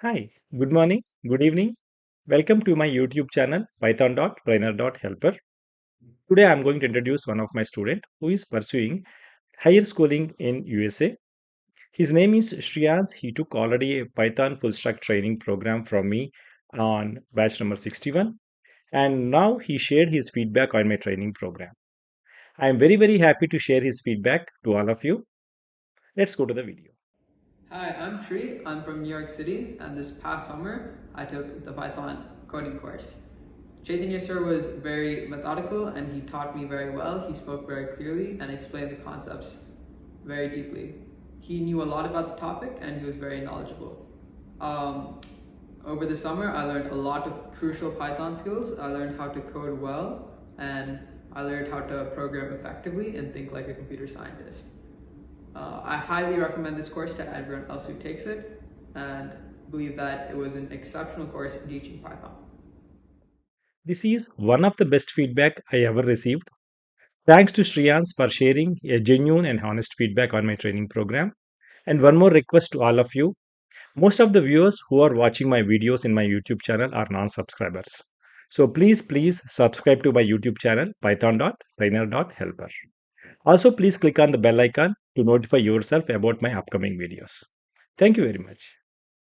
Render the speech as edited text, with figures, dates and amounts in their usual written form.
Hi, good morning, good evening. Welcome to my YouTube channel Python.trainer.helper. Today I'm going to introduce one of my student who is pursuing higher schooling in USA. His name is Shriyas. He took already a Python Fullstack Training program from me on batch number 61, and now he shared his feedback on my training program. I am very happy to share his feedback to all of you. Let's go to the video. Hi, I'm Shri. I'm from New York City, and this past summer I took the Python coding course. Chaitanya sir was very methodical and he taught me very well. He spoke very clearly and explained the concepts very deeply. He knew a lot about the topic and he was very knowledgeable. Um, Over the summer, I learned a lot of crucial Python skills. I learned how to code well and I learned how to program effectively and think like a computer scientist. I highly recommend this course to everyone else who takes it and believe that it was an exceptional course in teaching Python. This is one of the best feedback I ever received. Thanks to Shriyans for sharing a genuine and honest feedback on my training program. And one more request to all of you. Most of the viewers who are watching my videos in my YouTube channel are non-subscribers. So please subscribe to my YouTube channel python.trainer.helper. Also please click on the bell icon to notify yourself about my upcoming videos. Thank you very much.